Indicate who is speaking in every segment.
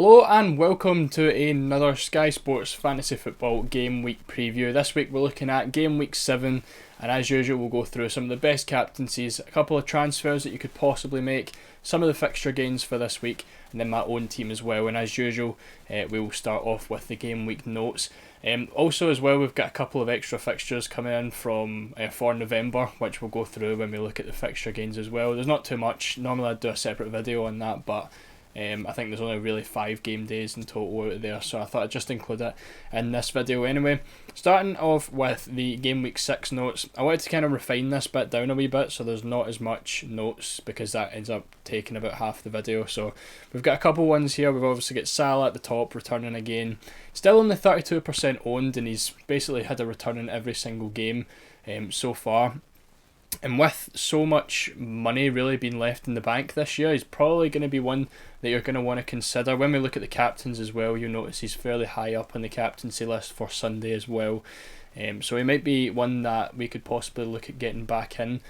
Speaker 1: Hello and welcome to another Sky Sports Fantasy Football Game Week preview. This week we're looking at Game Week 7, and as usual we'll go through some of the best captaincies, a couple of transfers that you could possibly make, some of the fixture gains for this week, and then my own team as well. And as usual we will start off with the Game Week notes. Also as well, we've got a couple of extra fixtures coming in from for November, which we'll go through when we look at the fixture gains as well. There's not too much. Normally I'd do a separate video on that, but I think there's only really 5 game days in total out there, so I thought I'd just include it in this video anyway. Starting off with the Game Week 6 notes, I wanted to kind of refine this bit down a wee bit so there's not as much notes, because that ends up taking about half the video. So we've got a couple ones here. We've obviously got Salah at the top, returning again. Still only 32% owned, and he's basically had a return in every single game so far. And with so much money really being left in the bank this year, he's probably going to be one that you're going to want to consider. When we look at the captains as well, you'll notice he's fairly high up on the captaincy list for Sunday as well. So he might be one that we could possibly look at getting back in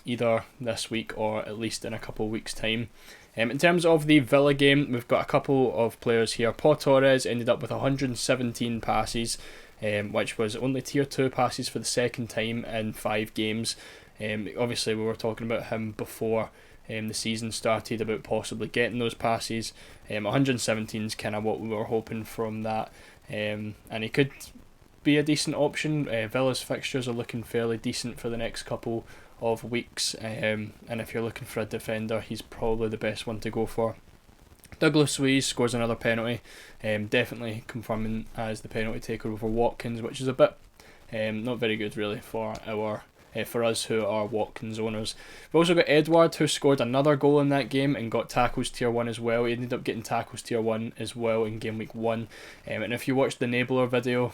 Speaker 1: either this week or at least in a couple of weeks' time. In terms of the Villa game, we've got a couple of players here. Paul Torres ended up with 117 passes, which was only tier 2 passes for the second time in 5 games. Obviously we were talking about him before the season started, about possibly getting those passes. 117 is kind of what we were hoping from that, and he could be a decent option. Villa's fixtures are looking fairly decent for the next couple of weeks, and if you're looking for a defender, he's probably the best one to go for. Douglas Luiz scores another penalty, definitely confirming as the penalty taker over Watkins, which is a bit not very good really for us who are Watkins owners. We've also got Edward, who scored another goal in that game and got tackles tier 1 as well. He ended up getting tackles tier 1 as well in game week 1. And if you watched the Enabler video,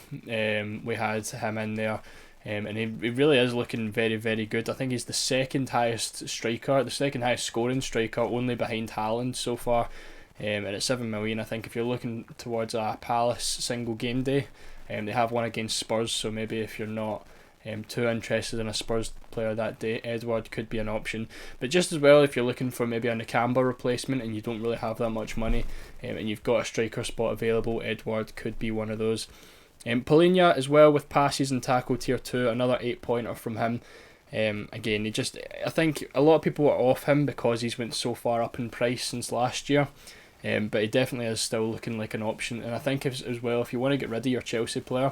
Speaker 1: we had him in there. And he really is looking very, very good. I think he's the second highest striker, the second highest scoring striker, only behind Haaland so far. And at 7 million, I think if you're looking towards a Palace single game day, they have one against Spurs, so maybe if you're not too interested in a Spurs player that day, Edward could be an option. But just as well, if you're looking for maybe a Nakamba replacement and you don't really have that much money, and you've got a striker spot available, Edward could be one of those. Polina as well, with passes and tackle tier 2, another 8-pointer from him. Again, I think a lot of people are off him because he's went so far up in price since last year. But he definitely is still looking like an option. And I think as well, if you want to get rid of your Chelsea player,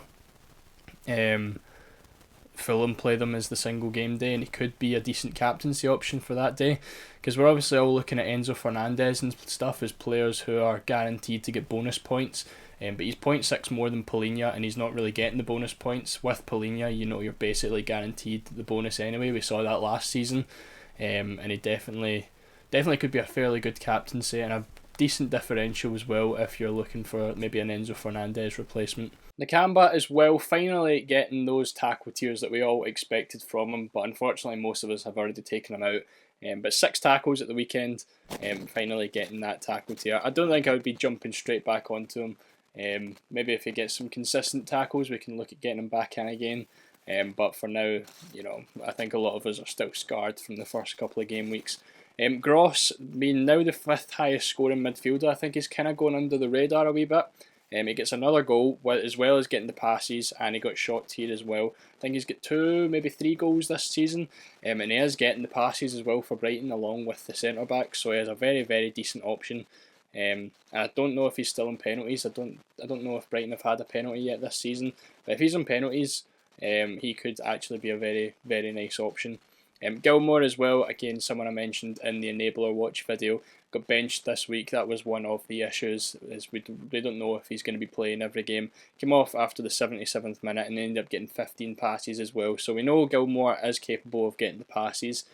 Speaker 1: Fulham play them as the single game day, and he could be a decent captaincy option for that day, because we're obviously all looking at Enzo Fernandez and stuff as players who are guaranteed to get bonus points. But he's 0.6 more than Polina, and he's not really getting the bonus points. With Polina, you're basically guaranteed the bonus anyway. We saw that last season, and he definitely could be a fairly good captaincy and a decent differential as well if you're looking for maybe an Enzo Fernandez replacement. Nakamba as well, finally getting those tackle tiers that we all expected from him, but unfortunately most of us have already taken him out. But 6 tackles at the weekend, finally getting that tackle tier. I don't think I would be jumping straight back onto him. Maybe if he gets some consistent tackles, we can look at getting him back in again. But for now, I think a lot of us are still scarred from the first couple of game weeks. Gross, being now the 5th highest scoring midfielder, I think he's kind of going under the radar a wee bit. He gets another goal as well as getting the passes, and he got shot here as well. I think he's got 2, maybe 3 goals this season, and he is getting the passes as well for Brighton along with the centre back, so he is a very, very decent option. And I don't know if he's still in penalties. I don't know if Brighton have had a penalty yet this season, but if he's in penalties, he could actually be a very, very nice option. Gilmore as well, again someone I mentioned in the Enabler Watch video, got benched this week. That was one of the issues, is we don't know if he's going to be playing every game. Came off after the 77th minute and ended up getting 15 passes as well, so we know Gilmore is capable of getting the passes.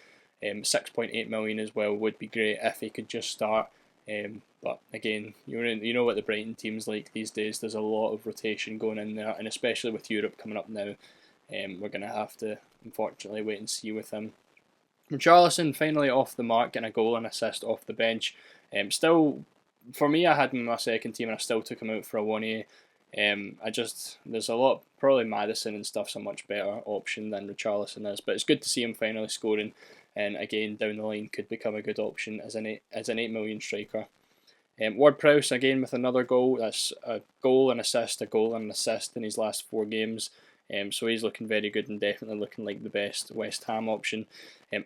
Speaker 1: 6.8 million as well would be great if he could just start. But again, you know what the Brighton team's like these days. There's a lot of rotation going in there, and especially with Europe coming up now, we're going to have to unfortunately wait and see with him. Richarlison finally off the mark, getting a goal and assist off the bench. Still, for me, I had him in my second team and I still took him out for a 1A. There's a lot, probably Maddison and stuff's a much better option than Richarlison is, but it's good to see him finally scoring, and again down the line could become a good option as an 8 million striker. Ward-Prowse again with another goal. That's a goal, an assist, a goal and an assist in his last 4 games. So he's looking very good and definitely looking like the best West Ham option.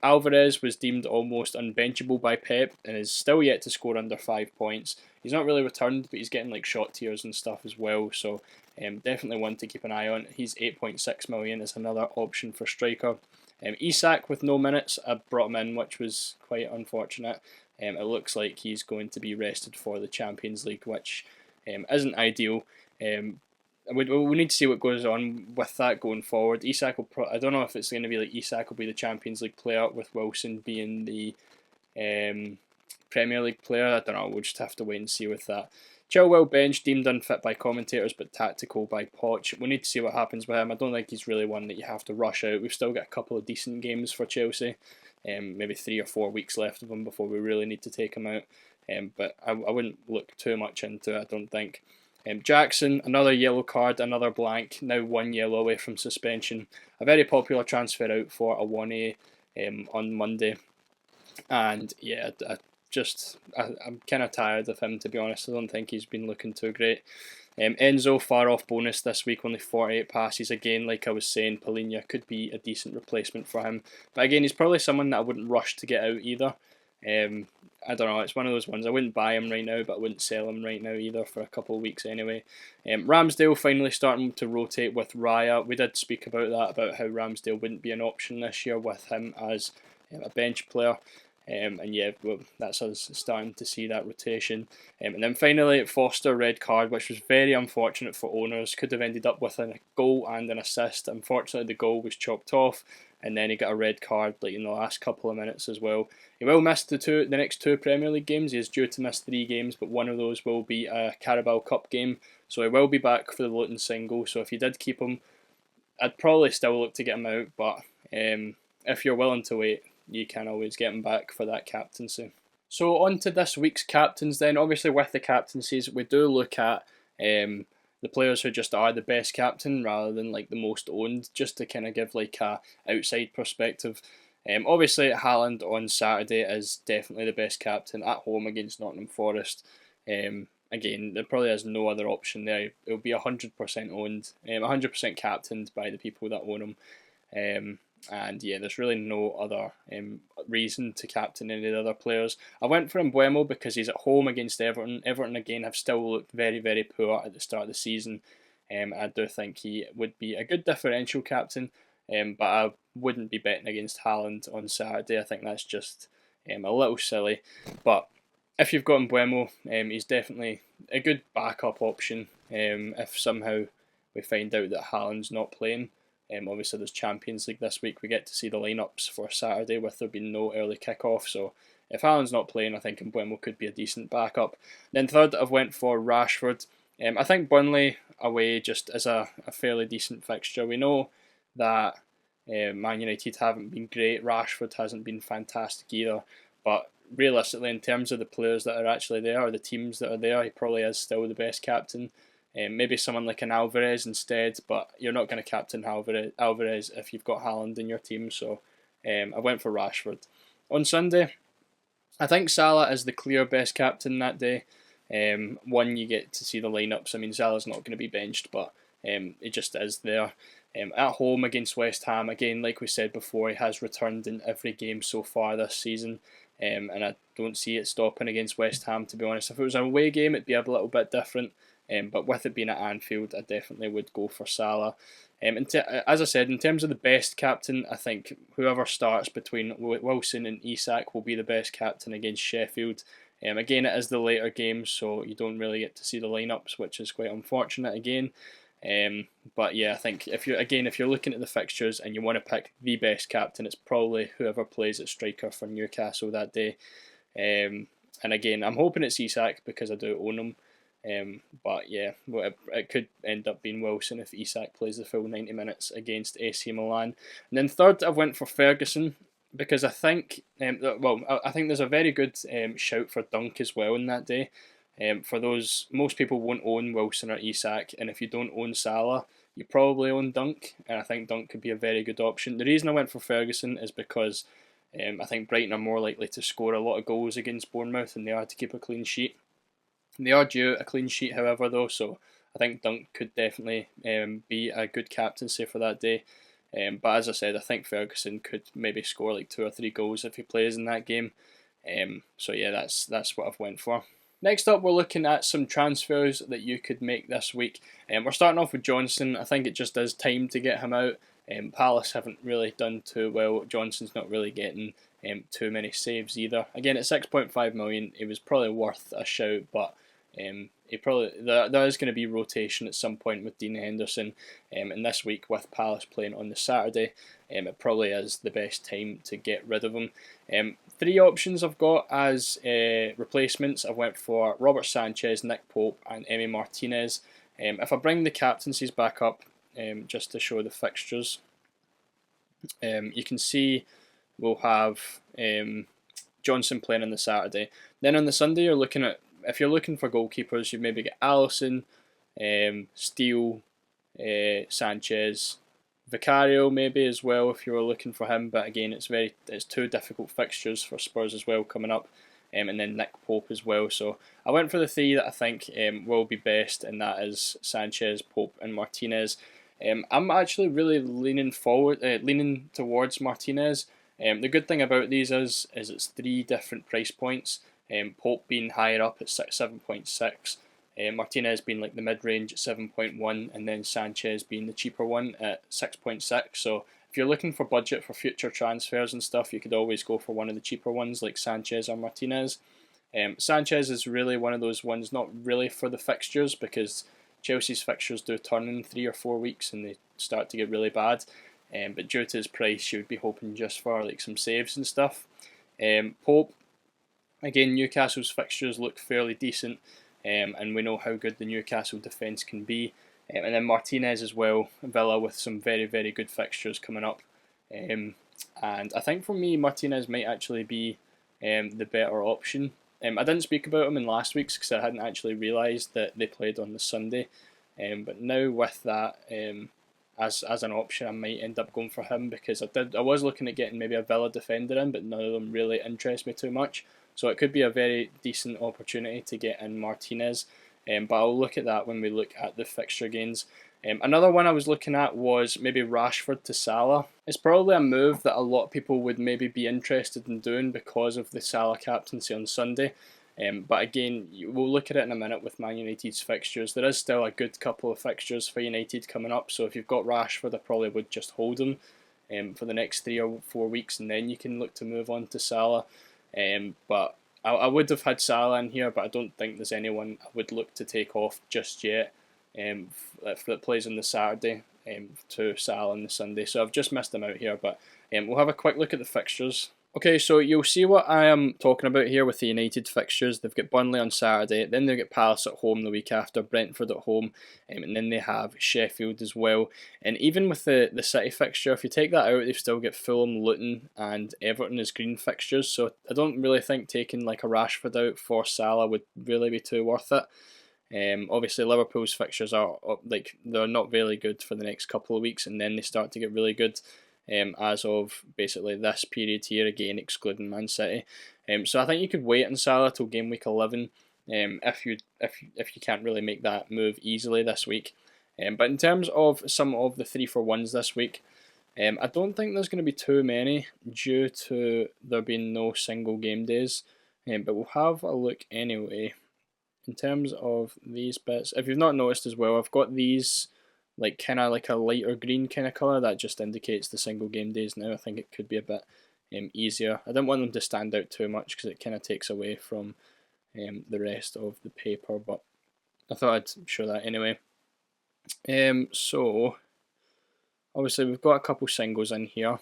Speaker 1: Alvarez was deemed almost unbenchable by Pep and is still yet to score under 5 points. He's not really returned, but he's getting like shot tiers and stuff as well. So definitely one to keep an eye on. He's 8.6 million is another option for striker. Isak with no minutes, I brought him in, which was quite unfortunate. It looks like he's going to be rested for the Champions League, which isn't ideal. We need to see what goes on with that going forward. Isak will I don't know if it's going to be like Isak will be the Champions League player with Wilson being the Premier League player. I don't know, we'll just have to wait and see with that. Chilwell bench, deemed unfit by commentators but tactical by Poch. We need to see what happens with him. I don't think he's really one that you have to rush out. We've still got a couple of decent games for Chelsea. Maybe 3 or 4 weeks left of him before we really need to take him out. But I wouldn't look too much into it, I don't think. Jackson, another yellow card, another blank, now 1 yellow away from suspension. A very popular transfer out for a 1A on Monday. And yeah, I'm kind of tired of him, to be honest. I don't think he's been looking too great. Enzo, far off bonus this week, only 48 passes. Again, like I was saying, Palhinha could be a decent replacement for him. But again, he's probably someone that I wouldn't rush to get out either. I don't know, it's one of those ones. I wouldn't buy him right now, but I wouldn't sell him right now either for a couple of weeks anyway. Ramsdale finally starting to rotate with Raya. We did speak about that, about how Ramsdale wouldn't be an option this year with him as a bench player. And yeah, well, that's us starting to see that rotation. And then finally, Foster, red card, which was very unfortunate for owners. Could have ended up with a goal and an assist. Unfortunately, the goal was chopped off, and then he got a red card like in the last couple of minutes as well. He will miss the next 2 Premier League games. He is due to miss 3 games, but one of those will be a Carabao Cup game. So he will be back for the Luton single. So if you did keep him, I'd probably still look to get him out. But if you're willing to wait, you can always get him back for that captaincy. So on to this week's captains then. Obviously with the captaincies, we do look at the players who just are the best captain rather than like the most owned, just to kind of give like a outside perspective. Obviously Haaland on Saturday is definitely the best captain at home against Nottingham Forest. Again, there probably is no other option there. It'll be 100% owned, 100% captained by the people that own him. And yeah, there's really no other reason to captain any of the other players. I went for Mbeumo because he's at home against Everton. Everton again have still looked very, very poor at the start of the season. I do think he would be a good differential captain, but I wouldn't be betting against Haaland on Saturday. I think that's just a little silly. But if you've got Mbeumo, he's definitely a good backup option if somehow we find out that Haaland's not playing. Obviously there's Champions League this week. We get to see the lineups for Saturday with there being no early kick-off. So if Haaland's not playing, I think Mbeumo could be a decent backup. Then third, I've went for Rashford. I think Burnley away just is a fairly decent fixture. We know that Man United haven't been great. Rashford hasn't been fantastic either. But realistically, in terms of the players that are actually there, or the teams that are there, he probably is still the best captain. Maybe someone like an Alvarez instead, but you're not going to captain Alvarez if you've got Haaland in your team. So I went for Rashford. On Sunday, I think Salah is the clear best captain that day. One, you get to see the lineups. I mean, Salah's not going to be benched, but it just is there. At home against West Ham, again, like we said before, he has returned in every game so far this season. And I don't see it stopping against West Ham, to be honest. If it was an away game, it'd be a little bit different. But with it being at Anfield, I definitely would go for Salah. As I said, in terms of the best captain, I think whoever starts between Wilson and Isak will be the best captain against Sheffield. Again, it is the later games, so you don't really get to see the lineups, which is quite unfortunate again. But yeah, I think if you're looking at the fixtures and you want to pick the best captain, it's probably whoever plays at striker for Newcastle that day. And again, I'm hoping it's Isak because I do own him. But yeah, it could end up being Wilson if Isak plays the full 90 minutes against AC Milan. And then third, I went for Ferguson because I think, I think there's a very good shout for Dunk as well in that day. For those, most people won't own Wilson or Isak, and if you don't own Salah, you probably own Dunk, and I think Dunk could be a very good option. The reason I went for Ferguson is because I think Brighton are more likely to score a lot of goals against Bournemouth than they are to keep a clean sheet. They are due a clean sheet, however, though, so I think Dunk could definitely be a good captaincy for that day. But as I said, I think Ferguson could maybe score like 2 or 3 goals if he plays in that game. So yeah, that's what I've went for. Next up, we're looking at some transfers that you could make this week. We're starting off with Johnson. I think it just is time to get him out. Palace haven't really done too well. Johnson's not really getting too many saves either. Again, at 6.5 million, it was probably worth a shout, but there is going to be rotation at some point with Dean Henderson, and this week with Palace playing on the Saturday, it probably is the best time to get rid of him. 3 options I've got as replacements. I went for Robert Sanchez, Nick Pope, and Emi Martinez. If I bring the captaincies back up, just to show the fixtures, you can see we'll have Johnson playing on the Saturday. Then on the Sunday, you're looking at, if you're looking for goalkeepers, you maybe get Alisson, Steele, Sanchez, Vicario maybe as well if you were looking for him. But again, it's 2 difficult fixtures for Spurs as well coming up, and then Nick Pope as well. So I went for the 3 that I think will be best, and that is Sanchez, Pope, and Martinez. I'm actually really leaning towards Martinez. The good thing about these is it's 3 different price points. Pope being higher up at 7.6, Martinez being like the mid-range at 7.1, and then Sanchez being the cheaper one at 6.6. So if you're looking for budget for future transfers and stuff, you could always go for one of the cheaper ones like Sanchez or Martinez. Sanchez is really one of those ones not really for the fixtures, because Chelsea's fixtures do turn in 3 or 4 weeks and they start to get really bad. But due to his price, you would be hoping just for like some saves and stuff. Pope, again, Newcastle's fixtures look fairly decent, and we know how good the Newcastle defence can be. And then Martinez as well, Villa with some very, very good fixtures coming up. And I think for me, Martinez might actually be the better option. I didn't speak about him in last week's because I hadn't actually realised that they played on the Sunday. But now with that as an option, I might end up going for him, because I was looking at getting maybe a Villa defender in, but none of them really interest me too much. So it could be a very decent opportunity to get in Martinez. But I'll look at that when we look at the fixture gains. Another one I was looking at was maybe Rashford to Salah. It's probably a move that a lot of people would maybe be interested in doing because of the Salah captaincy on Sunday. But again, we'll look at it in a minute with Man United's fixtures. There is still a good couple of fixtures for United coming up, so if you've got Rashford, I probably would just hold him for the next 3 or 4 weeks, and then you can look to move on to Salah. But I would have had Salah in here, but I don't think there's anyone I would look to take off just yet that plays on the Saturday to Salah on the Sunday. So I've just missed them out here, but we'll have a quick look at the fixtures. Okay, so you'll see what I am talking about here with the United fixtures. They've got Burnley on Saturday, then they've got Palace at home the week after, Brentford at home, and then they have Sheffield as well. And even with the City fixture, if you take that out, they've still got Fulham, Luton, and Everton as green fixtures. So I don't really think taking like a Rashford out for Salah would really be too worth it. Obviously, Liverpool's fixtures are they're not very good for the next couple of weeks, and then they start to get really good. As of basically this period here, again excluding Man City. So I think you could wait on Salah till game week 11 if you can't really make that move easily this week. But in terms of some of the 3-for-1s this week, I don't think there's going to be too many due to there being no single game days. But we'll have a look anyway. In terms of these bits, if you've not noticed as well, I've got these like kind of like a lighter green kind of colour that just indicates the single game days now. I think it could be a bit easier. I didn't want them to stand out too much because it kind of takes away from the rest of the paper, but I thought I'd show that anyway. So obviously we've got a couple singles in here. I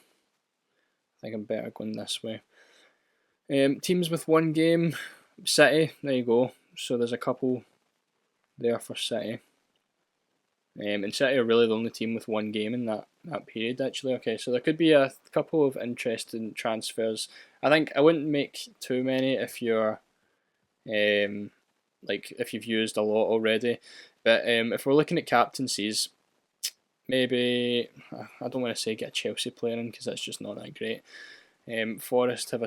Speaker 1: think I'm better going this way. Teams with 1 game, City, there you go. So there's a couple there for City. And City are really the only team with 1 game in that period, actually. Okay, so there could be a couple of interesting transfers. I think I wouldn't make too many if you're, if you've used a lot already. But if we're looking at captaincies, maybe, I don't want to say get a Chelsea player in because that's just not that great. Forest have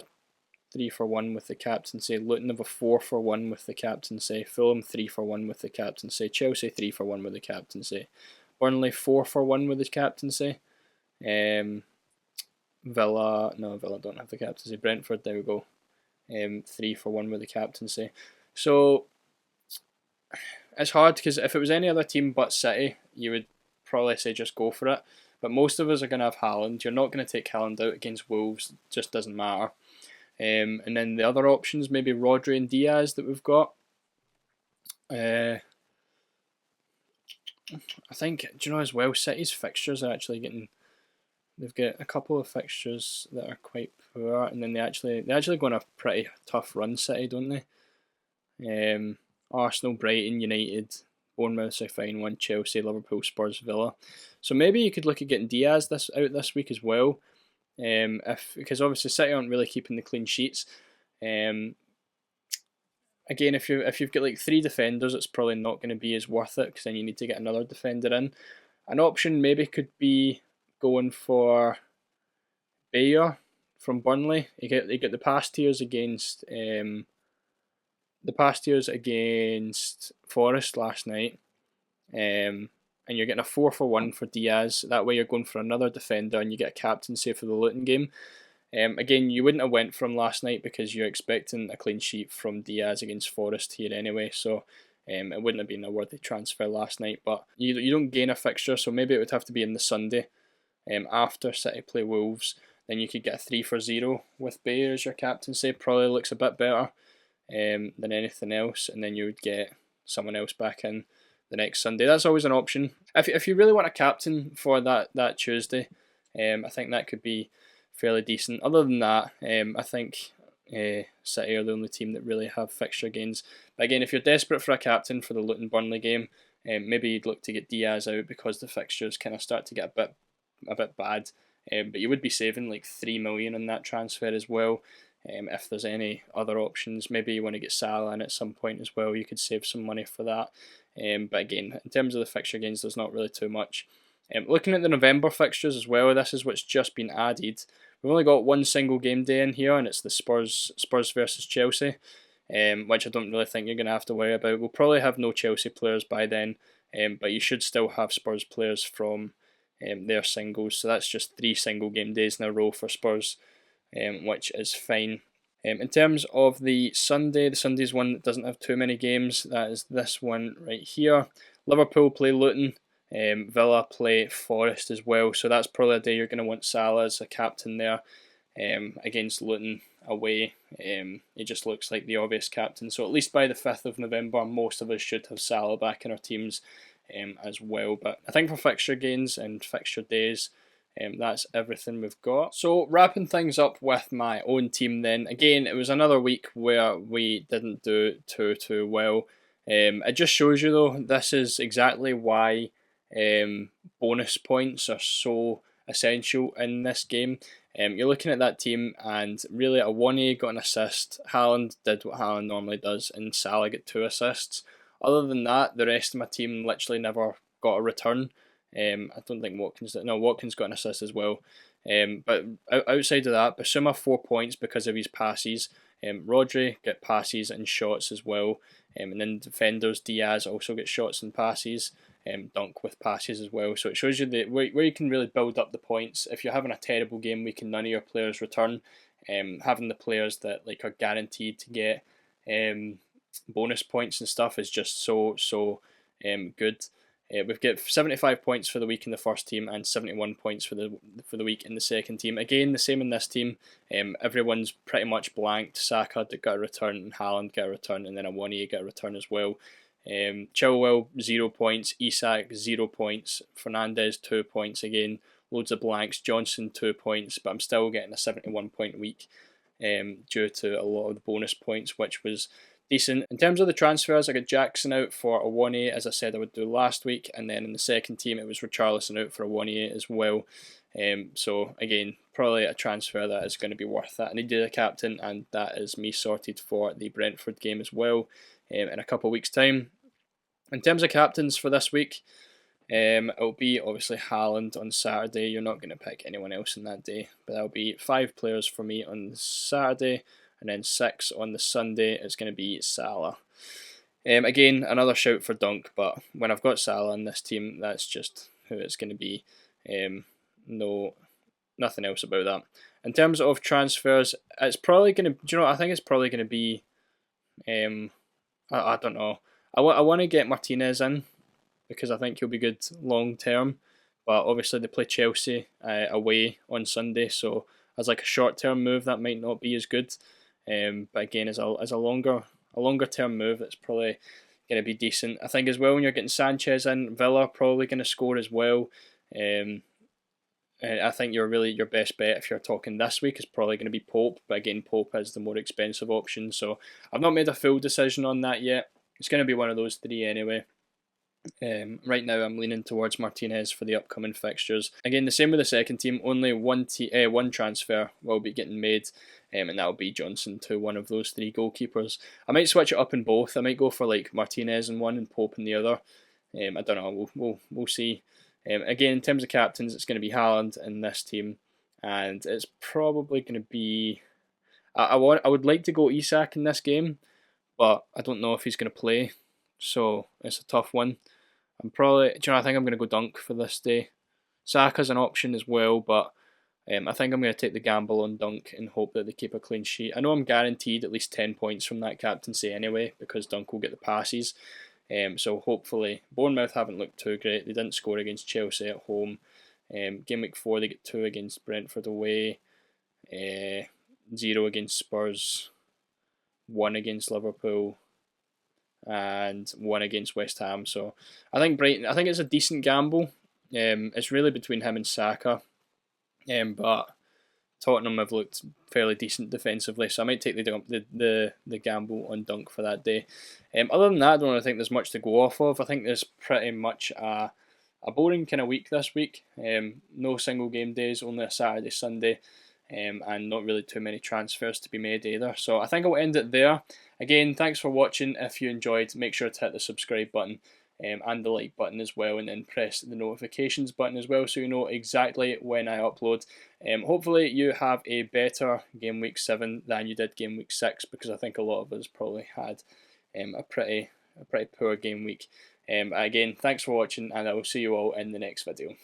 Speaker 1: 3-for-1 with the captaincy. Luton have a 4-for-1 with the captaincy. Fulham 3-for-1 with the captaincy. Chelsea 3-for-1 with the captaincy. Burnley 4-for-1 with the captaincy. Villa don't have the captaincy. Brentford, there we go. 3-for-1 with the captaincy. So it's hard because if it was any other team but City, you would probably say just go for it. But most of us are going to have Haaland. You're not going to take Haaland out against Wolves. It just doesn't matter. And then the other options, maybe Rodri and Diaz that we've got. I think, do you know as well, City's fixtures are actually getting... They've got a couple of fixtures that are quite poor, and then they actually go on a pretty tough run, City, don't they? Arsenal, Brighton, United, Bournemouth, a fine one, Chelsea, Liverpool, Spurs, Villa. So maybe you could look at getting Diaz out this week as well, because obviously City aren't really keeping the clean sheets. Again, if you've got like 3 defenders, it's probably not going to be as worth it because then you need to get another defender in. An option maybe could be going for Bayer from Burnley. You get the past tiers against Forest last night, and you're getting a 4-for-1 for Diaz. That way you're going for another defender and you get a captaincy for the Luton game. Again, you wouldn't have went from last night because you're expecting a clean sheet from Diaz against Forest here anyway, so it wouldn't have been a worthy transfer last night. But you don't gain a fixture, so maybe it would have to be in the Sunday after City play Wolves. Then you could get a 3-for-0 with Bayer as your captaincy. Probably looks a bit better than anything else, and then you would get someone else back in the next Sunday. That's always an option. If you really want a captain for that Tuesday, I think that could be fairly decent. Other than that, I think City are the only team that really have fixture gains. But again, if you're desperate for a captain for the Luton Burnley game, maybe you'd look to get Diaz out because the fixtures kind of start to get a bit bad. But you would be saving like 3 million on that transfer as well. If there's any other options, maybe you want to get Salah in at some point as well, you could save some money for that. But again, in terms of the fixture gains, there's not really too much. Looking at the November fixtures as well, this is what's just been added. We've only got one single game day in here, and it's the Spurs versus Chelsea, which I don't really think you're going to have to worry about. We'll probably have no Chelsea players by then, but you should still have Spurs players from their singles. So that's just 3 single game days in a row for Spurs, which is fine. In terms of the Sunday's one that doesn't have too many games. That is this one right here. Liverpool play Luton. Villa play Forest as well, so that's probably a day you're going to want Salah as a captain there against Luton away. He just looks like the obvious captain, so at least by the 5th of November most of us should have Salah back in our teams as well. But I think for fixture gains and fixture days, that's everything we've got. So wrapping things up with my own team then, again it was another week where we didn't do too well. It just shows you though, this is exactly why bonus points are so essential in this game. You're looking at that team and really a 1A got an assist. Haaland did what Haaland normally does and Salah got 2 assists. Other than that, the rest of my team literally never got a return. I don't think Watkins did. No, Watkins got an assist as well. But outside of that, Basuma 4 points because of his passes. Rodri get passes and shots as well. And then defenders, Diaz also get shots and passes. Dunk with passes as well. So it shows you where you can really build up the points. If you're having a terrible game week and none of your players return, having the players that are guaranteed to get bonus points and stuff is just so good. We've got 75 points for the week in the first team and 71 points for the week in the second team. Again, the same in this team. Everyone's pretty much blanked. Saka got a return, and Haaland got a return, and then a 1A got a return as well. Chilwell 0 points, Isak 0 points, Fernandes 2 points again, loads of blanks, Johnson 2 points, but I'm still getting a 71 point week due to a lot of the bonus points, which was decent. In terms of the transfers, I got Jackson out for a 1A, as I said I would do last week, and then in the second team it was Richarlison out for a 1A as well. So again, probably a transfer that is going to be worth it. I needed a captain, and that is me sorted for the Brentford game as well in a couple of weeks' time. In terms of captains for this week, it'll be obviously Haaland on Saturday. You're not going to pick anyone else on that day, but that'll be 5 players for me on Saturday. and then 6 on the Sunday is going to be Salah. Again, another shout for Dunk, but when I've got Salah in this team, that's just who it's going to be. Nothing else about that. In terms of transfers, it's probably going to. Do you know? I think it's probably going to be. I don't know. I want to get Martinez in because I think he'll be good long term. But obviously they play Chelsea away on Sunday, so as like a short term move that might not be as good. But again, as a longer term move, that's probably going to be decent. I think as well when you're getting Sanchez in, Villa probably going to score as well. I think your best bet if you're talking this week is probably going to be Pope, but again Pope is the more expensive option, so I've not made a full decision on that yet. It's going to be one of those three anyway. Right now I'm leaning towards Martinez for the upcoming fixtures. Again, the same with the second team, only one transfer will be getting made, and that will be Johnson to one of those three goalkeepers. I might switch it up in both. I might go for like Martinez in one and Pope in the other. I don't know, we'll see. Again, in terms of captains, it's going to be Haaland in this team, and it's probably going to be. I would like to go Isak in this game, but I don't know if he's going to play, so it's a tough one. I think I'm going to go Dunk for this day. Saka's an option as well, but I think I'm going to take the gamble on Dunk and hope that they keep a clean sheet. I know I'm guaranteed at least 10 points from that captaincy anyway, because Dunk will get the passes. So hopefully, Bournemouth haven't looked too great. They didn't score against Chelsea at home. Game week 4 they get 2 against Brentford away, 0 against Spurs, 1 against Liverpool, and 1 against West Ham. So I think Brighton. I think it's a decent gamble. It's really between him and Saka, but Tottenham have looked fairly decent defensively, so I might take the gamble on Dunk for that day. Other than that, I don't really think there's much to go off of. I think there's pretty much a boring kind of week this week. No single game days, only a Saturday, Sunday, and not really too many transfers to be made either. So I think I'll end it there. Again, thanks for watching. If you enjoyed, make sure to hit the subscribe button and the like button as well, and then press the notifications button as well so you know exactly when I upload. Hopefully you have a better game week 7 than you did game week 6, because I think a lot of us probably had a pretty poor game week. Again, thanks for watching, and I will see you all in the next video.